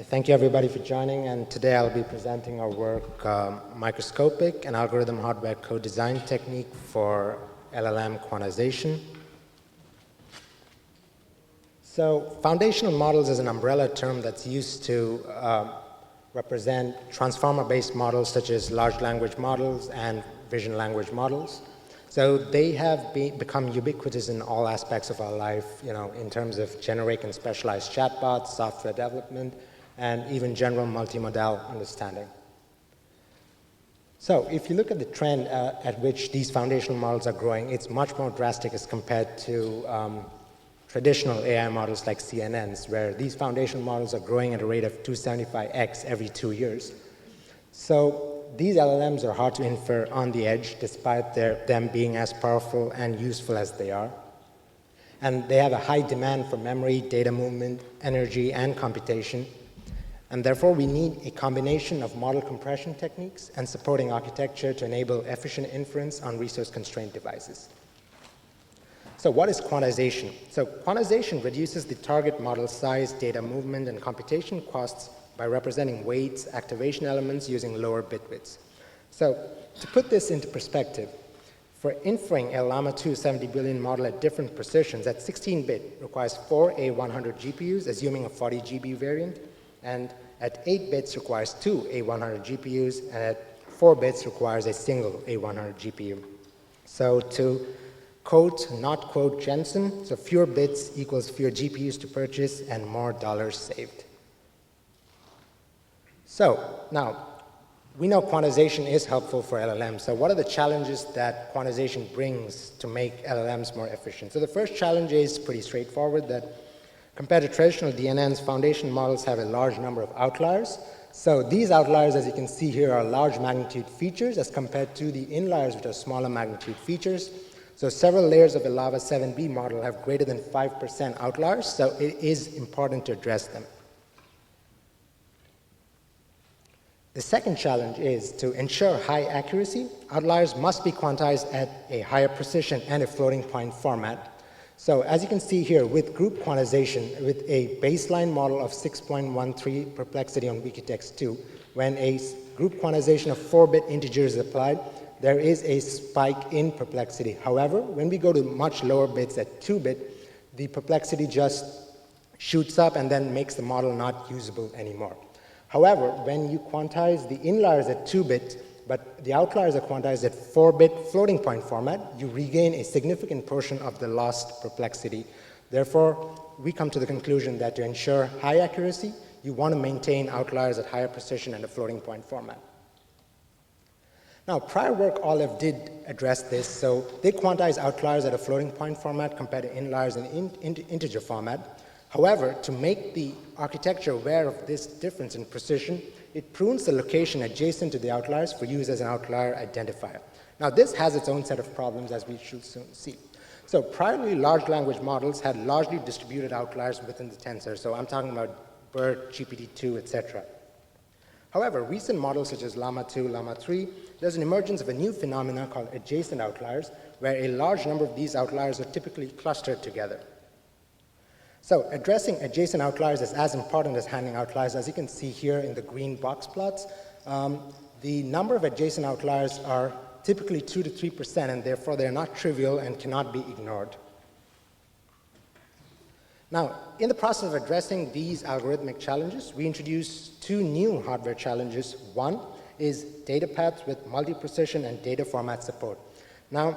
Thank you everybody for joining, and today I'll be presenting our work, MicroScopiQ, an algorithm hardware code design technique for LLM quantization. So foundational models is an umbrella term that's used to represent transformer-based models such as large language models and vision language models. So they have become ubiquitous in all aspects of our life, in terms of generic and specialized chatbots, software development, and even general multimodal understanding. So if you look at the trend at which these foundational models are growing, it's much more drastic as compared to traditional AI models like CNNs, where these foundational models are growing at a rate of 275x every 2 years. So these LLMs are hard to infer on the edge, despite them being as powerful and useful as they are. And they have a high demand for memory, data movement, energy, and computation. And therefore, we need a combination of model compression techniques and supporting architecture to enable efficient inference on resource-constrained devices. So what is quantization? So quantization reduces the target model size, data movement, and computation costs by representing weights, activation elements using lower bit widths. So to put this into perspective, for inferring a Llama 2 70 billion model at different precisions at 16-bit requires 4 A100 GPUs, assuming a 40 GB variant, and at 8 bits requires 2 A100 GPUs, and at 4 bits requires a single A100 GPU. So to quote, not quote Jensen, so fewer bits equals fewer GPUs to purchase and more dollars saved. So now, we know quantization is helpful for LLMs. So what are the challenges that quantization brings to make LLMs more efficient? So the first challenge is pretty straightforward, that compared to traditional DNNs, foundation models have a large number of outliers. So these outliers, as you can see here, are large magnitude features as compared to the inliers, which are smaller magnitude features. So several layers of a Llama 7B model have greater than 5% outliers, so it is important to address them. The second challenge is to ensure high accuracy. Outliers must be quantized at a higher precision and a floating point format. So as you can see here, with group quantization, with a baseline model of 6.13 perplexity on Wikitext2, when a group quantization of 4-bit integers is applied, there is a spike in perplexity. However, when we go to much lower bits at 2-bit, the perplexity just shoots up and then makes the model not usable anymore. However, when you quantize the inliers at 2-bit, but the outliers are quantized at 4-bit floating point format, you regain a significant portion of the lost perplexity. Therefore, we come to the conclusion that to ensure high accuracy, you want to maintain outliers at higher precision and a floating point format. Now, prior work Olive did address this, so they quantize outliers at a floating point format compared to inliers in integer format. However, to make the architecture aware of this difference in precision, it prunes the location adjacent to the outliers for use as an outlier identifier. Now, this has its own set of problems, as we shall soon see. So priorly, large language models had largely distributed outliers within the tensor. So I'm talking about BERT, GPT-2, etc. However, recent models such as Llama 2, Llama 3, there's an emergence of a new phenomenon called adjacent outliers, where a large number of these outliers are typically clustered together. So addressing adjacent outliers is as important as handling outliers. As you can see here in the green box plots, the number of adjacent outliers are typically 2 to 3%, and therefore they're not trivial and cannot be ignored. Now, in the process of addressing these algorithmic challenges, we introduced 2 new hardware challenges. One is data paths with multi-precision and data format support. Now,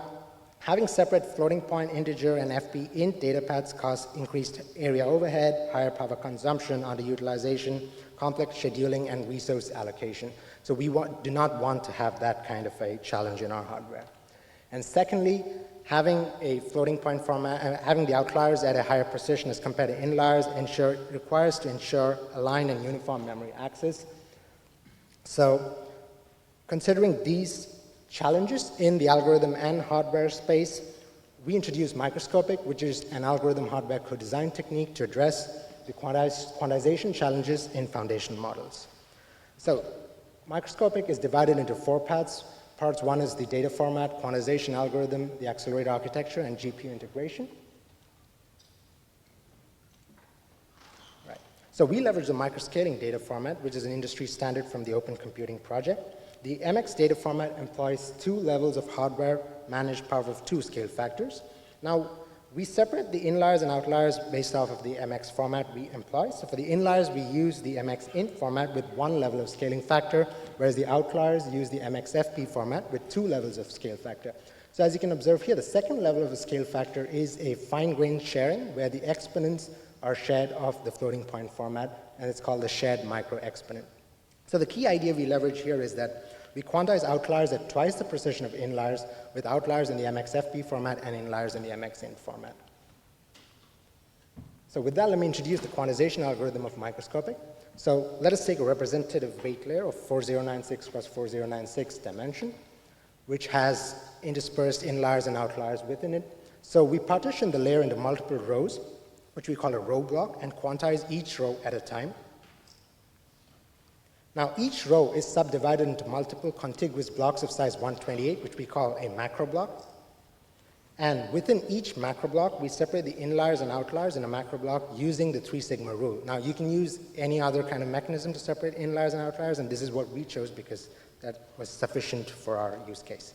having separate floating point integer and FP int data paths cause increased area overhead, higher power consumption, underutilization, complex scheduling, and resource allocation. So we do not want to have that kind of a challenge in our hardware. And secondly, having a floating point format, having the outliers at a higher precision as compared to inliers requires to ensure aligned and uniform memory access. So considering these challenges in the algorithm and hardware space, we introduced MicroScopiQ, which is an algorithm hardware co-design technique to address the quantization challenges in foundation models. So MicroScopiQ is divided into 4 parts. Parts 1 is the data format, quantization algorithm, the accelerator architecture, and GPU integration. Right. So we leverage the microscaling data format, which is an industry standard from the Open Computing Project. The MX data format employs 2 levels of hardware managed power of 2 scale factors. Now, we separate the inliers and outliers based off of the MX format we employ. So for the inliers, we use the MXInt format with 1 level of scaling factor, whereas the outliers use the MXFP format with 2 levels of scale factor. So as you can observe here, the second level of the scale factor is a fine-grained sharing, where the exponents are shared off the floating point format, and it's called the shared micro-exponent. So the key idea we leverage here is that we quantize outliers at twice the precision of inliers, with outliers in the MXFP format and inliers in the MXInt format. So with that, let me introduce the quantization algorithm of microscopic. So let us take a representative weight layer of 4096 cross 4096 dimension, which has interspersed inliers and outliers within it. So we partition the layer into multiple rows, which we call a row block, and quantize each row at a time. Now, each row is subdivided into multiple contiguous blocks of size 128, which we call a macro block. And within each macro block, we separate the inliers and outliers in a macro block using the 3 sigma rule. Now, you can use any other kind of mechanism to separate inliers and outliers, and this is what we chose because that was sufficient for our use case.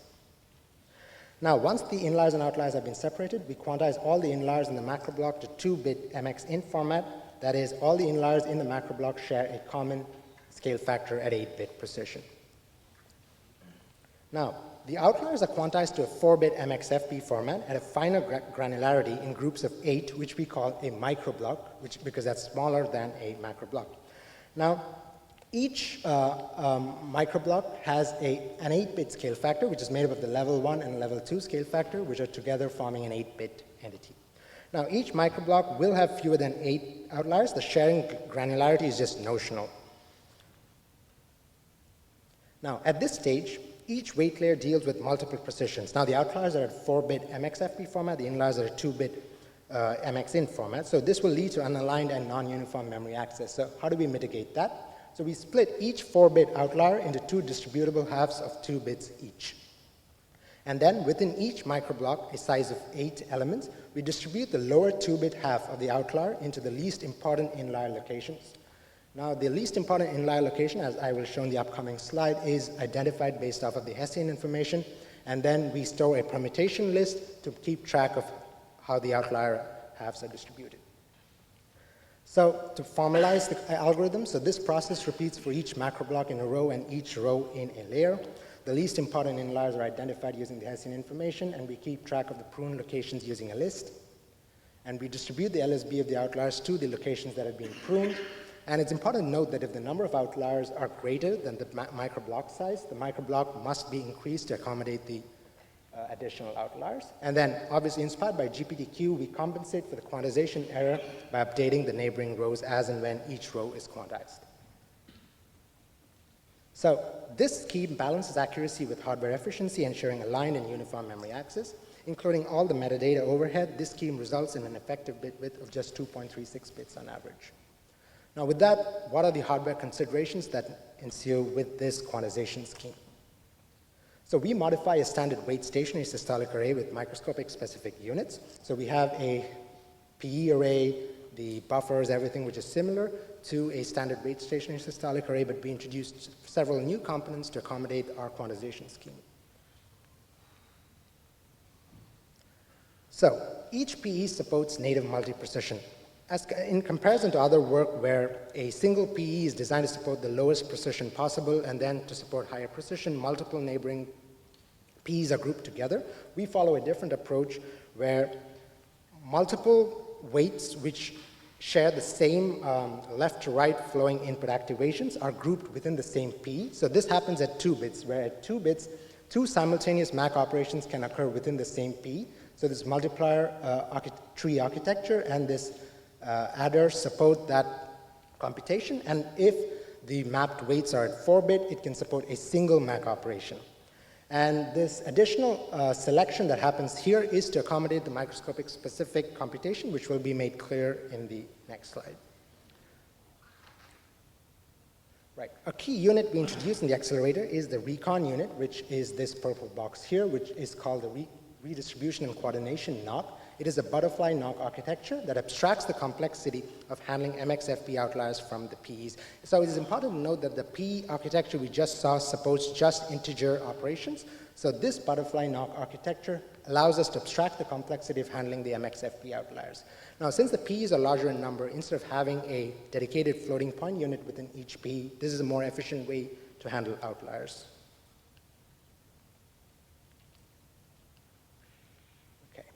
Now, once the inliers and outliers have been separated, we quantize all the inliers in the macro block to 2-bit MXInt format. That is, all the inliers in the macro block share a common scale factor at 8-bit precision. Now, the outliers are quantized to a 4-bit MXFP format at a finer granularity in groups of 8, which we call a microblock, because that's smaller than a macroblock. Now, each microblock has an 8-bit scale factor, which is made up of the level 1 and level 2 scale factor, which are together forming an 8-bit entity. Now, each microblock will have fewer than 8 outliers. The sharing granularity is just notional. Now, at this stage, each weight layer deals with multiple precisions. Now, the outliers are at 4-bit MXFP format, the inliers are at 2-bit MXInt format. So this will lead to unaligned and non-uniform memory access. So how do we mitigate that? So we split each 4-bit outlier into 2 distributable halves of 2 bits each. And then within each microblock, a size of 8 elements, we distribute the lower 2-bit half of the outlier into the least important inlier locations. Now, the least important inlier location, as I will show in the upcoming slide, is identified based off of the Hessian information, and then we store a permutation list to keep track of how the outlier halves are distributed. So to formalize the algorithm, so this process repeats for each macro block in a row and each row in a layer. The least important inliers are identified using the Hessian information, and we keep track of the prune locations using a list. And we distribute the LSB of the outliers to the locations that have been pruned. And it's important to note that if the number of outliers are greater than the microblock size, the microblock must be increased to accommodate the additional outliers. And then, obviously, inspired by GPTQ, we compensate for the quantization error by updating the neighboring rows as and when each row is quantized. So this scheme balances accuracy with hardware efficiency, ensuring aligned and uniform memory access. Including all the metadata overhead, this scheme results in an effective bit width of just 2.36 bits on average. Now with that, what are the hardware considerations that ensue with this quantization scheme? So we modify a standard weight stationary systolic array with microscopic specific units. So we have a PE array, the buffers, everything which is similar to a standard weight stationary systolic array, but we introduced several new components to accommodate our quantization scheme. So each PE supports native multi-precision. In comparison to other work where a single PE is designed to support the lowest precision possible and then to support higher precision, multiple neighboring PEs are grouped together, we follow a different approach where multiple weights which share the same left to right flowing input activations are grouped within the same PE. So this happens at 2 bits, where at 2 bits, 2 simultaneous MAC operations can occur within the same PE. So this multiplier tree architecture and this adder support that computation, and if the mapped weights are at 4-bit, it can support a single MAC operation. And this additional selection that happens here is to accommodate the microscopic specific computation, which will be made clear in the next slide. Right. A key unit we introduced in the accelerator is the recon unit, which is this purple box here, which is called the redistribution and coordination NOC. it is a butterfly knock architecture that abstracts the complexity of handling MXFP outliers from the PEs. So it is important to note that the PE architecture we just saw supports just integer operations. So this butterfly knock architecture allows us to abstract the complexity of handling the MXFP outliers. Now, since the PEs are larger in number, instead of having a dedicated floating point unit within each PE, this is a more efficient way to handle outliers. Okay.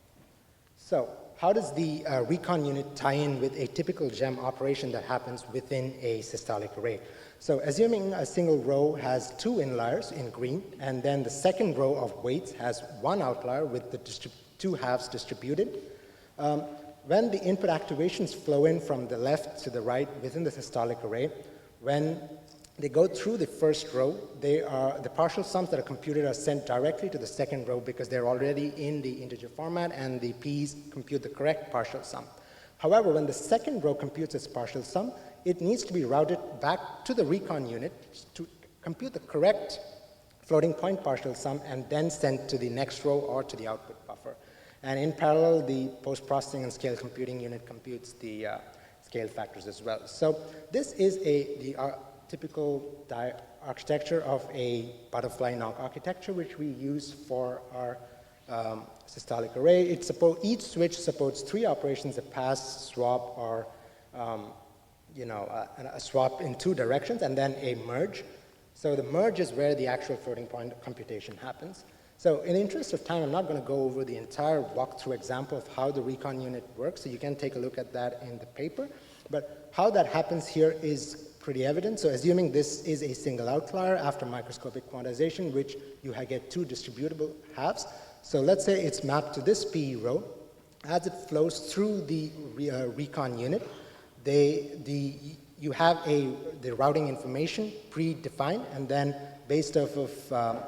So how does the recon unit tie in with a typical GEM operation that happens within a systolic array? So assuming a single row has 2 inliers in green, and then the second row of weights has 1 outlier with the 2 halves distributed, when the input activations flow in from the left to the right within the systolic array, when they go through the first row, the partial sums that are computed are sent directly to the second row because they're already in the integer format, and the P's compute the correct partial sum. However, when the second row computes its partial sum, it needs to be routed back to the recon unit to compute the correct floating point partial sum and then sent to the next row or to the output buffer. And in parallel, the post-processing and scale computing unit computes the scale factors as well. So this is the typical architecture of a butterfly knock architecture, which we use for our systolic array. Each switch supports 3 operations: a pass, swap, or a swap in 2 directions, and then a merge. So the merge is where the actual floating point computation happens. So in the interest of time, I'm not going to go over the entire walkthrough example of how the recon unit works, so you can take a look at that in the paper. But how that happens here is pretty evident. So assuming this is a single outlier after microscopic quantization, which you get 2 distributable halves. So let's say it's mapped to this PE row. As it flows through the recon unit, you have the routing information predefined, and then based off of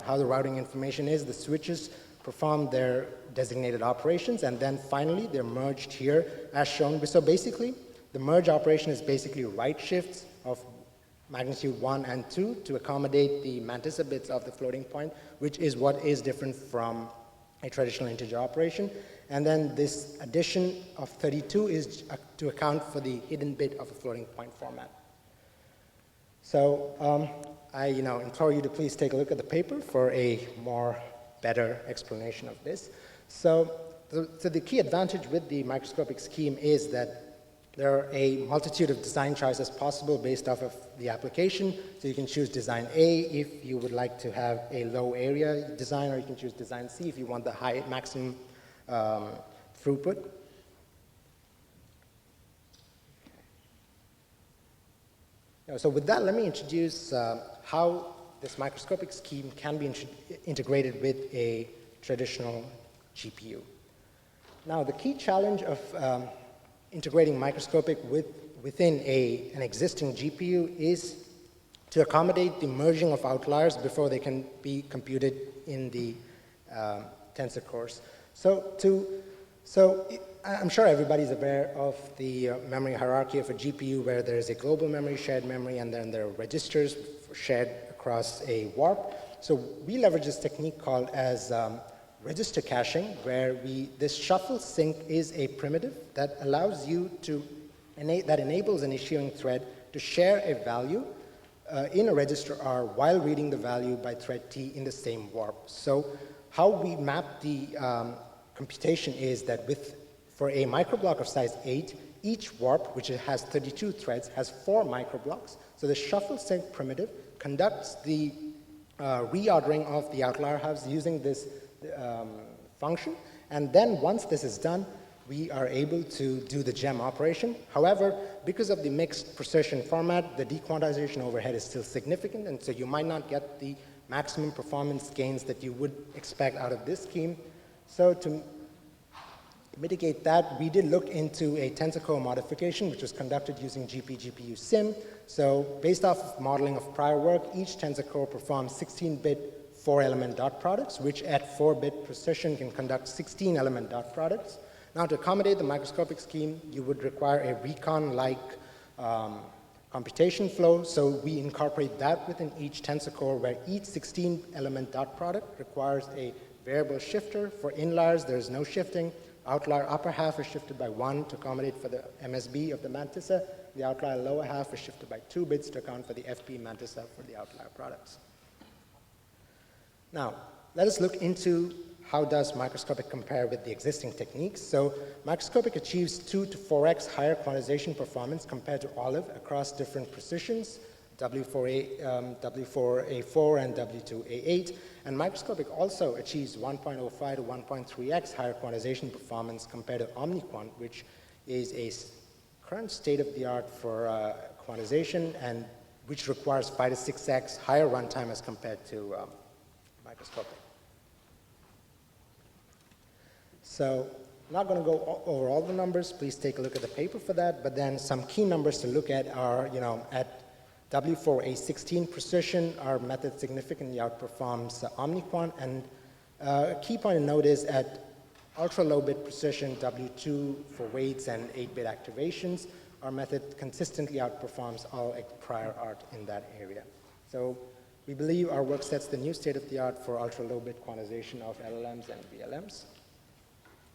how the routing information is, the switches perform their designated operations, and then finally they're merged here as shown. So basically, the merge operation is basically write shifts of magnitude 1 and 2 to accommodate the mantissa bits of the floating point, which is what is different from a traditional integer operation. And then this addition of 32 is to account for the hidden bit of a floating point format. So I implore you to please take a look at the paper for a better explanation of this. So the key advantage with the microscopic scheme is that there are a multitude of design choices possible based off of the application. So you can choose design A if you would like to have a low area design, or you can choose design C if you want the high maximum throughput. So with that, let me introduce how this microscopic scheme can be integrated with a traditional GPU. Now, the key challenge of integrating microscopic within an existing GPU is to accommodate the merging of outliers before they can be computed in the tensor cores. So I'm sure everybody's aware of the memory hierarchy of a GPU, where there's a global memory, shared memory, and then there are registers shared across a warp. So we leverage this technique called as register caching, where this shuffle sync is a primitive that allows you that enables an issuing thread to share a value in a register R while reading the value by thread T in the same warp. So how we map the computation is that for a microblock of size 8, each warp, which has 32 threads, has 4 microblocks. So the shuffle sync primitive conducts the reordering of the outlier halves using this function. And then once this is done, we are able to do the GEM operation. However, because of the mixed precision format, the dequantization overhead is still significant, and so you might not get the maximum performance gains that you would expect out of this scheme. So to mitigate that, we did look into a tensor core modification, which was conducted using GPU sim. So based off of modeling of prior work, each tensor core performs 16-bit 4-element dot products, which at 4-bit precision can conduct 16-element dot products. Now, to accommodate the microscopic scheme, you would require a recon-like computation flow. So we incorporate that within each tensor core, where each 16-element dot product requires a variable shifter. For inliers, there's no shifting. outlier upper half is shifted by 1 to accommodate for the MSB of the mantissa. The outlier lower half is shifted by 2 bits to account for the FP mantissa for the outlier products. Now, let us look into how does microscopic compare with the existing techniques. So microscopic achieves 2 to 4x higher quantization performance compared to Olive across different precisions, W4A, W4A4 and W2A8. And microscopic also achieves 1.05 to 1.3x higher quantization performance compared to OmniQuant, which is a current state-of-the-art for quantization and which requires 5 to 6x higher runtime as compared to microscopic. So I'm not going to go over all the numbers. Please take a look at the paper for that. But then some key numbers to look at are, at W4A16 precision, our method significantly outperforms OmniQuant. And a key point to note is at ultra-low bit precision, W2 for weights and 8-bit activations, our method consistently outperforms all prior art in that area. So we believe our work sets the new state-of-the-art for ultra-low bit quantization of LLMs and VLMs.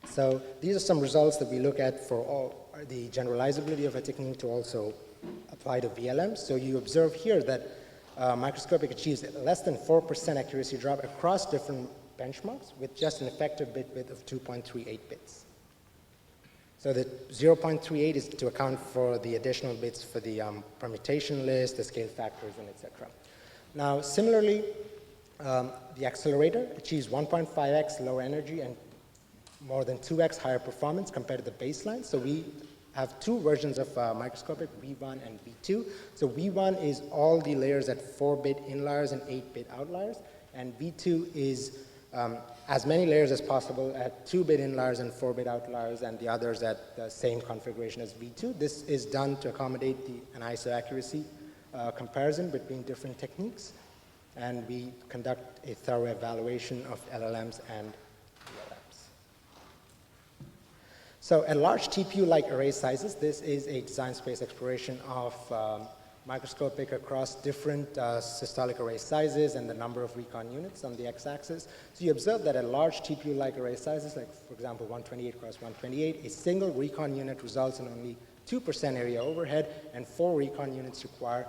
So these are some results that we look at for all the generalizability of a technique to also apply to VLMs. So you observe here that microscopic achieves less than 4% accuracy drop across different benchmarks with just an effective bit width of 2.38 bits. So the 0.38 is to account for the additional bits for the permutation list, the scale factors, and etc. Now, similarly, the accelerator achieves 1.5x lower energy and more than 2x higher performance compared to the baseline. So we have two versions of microscopic, V1 and V2. So V1 is all the layers at 4-bit inliers and 8-bit outliers, and V2 is as many layers as possible at 2-bit inliers and 4-bit outliers, and the others at the same configuration as V2. This is done to accommodate an ISO accuracy comparison between different techniques, and we conduct a thorough evaluation of LLMs and VLMs. So at large TPU-like array sizes, this is a design space exploration of microscopic across different systolic array sizes and the number of recon units on the x-axis. So you observe that at large TPU-like array sizes, like for example 128 cross 128, a single recon unit results in only 2% area overhead, and 4 recon units require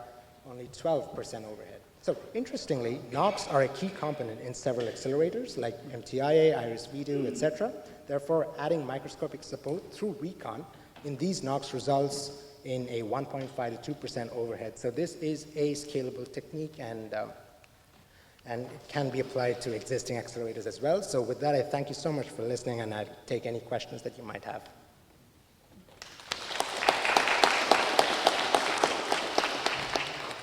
only 12% overhead. So interestingly, NOCs are a key component in several accelerators like MTIA, Iris V2, etc. Therefore, adding microscopic support through recon in these NOCs results in a 1.5 to 2% overhead. So this is a scalable technique, and it can be applied to existing accelerators as well. So with that, I thank you so much for listening, and I take any questions that you might have.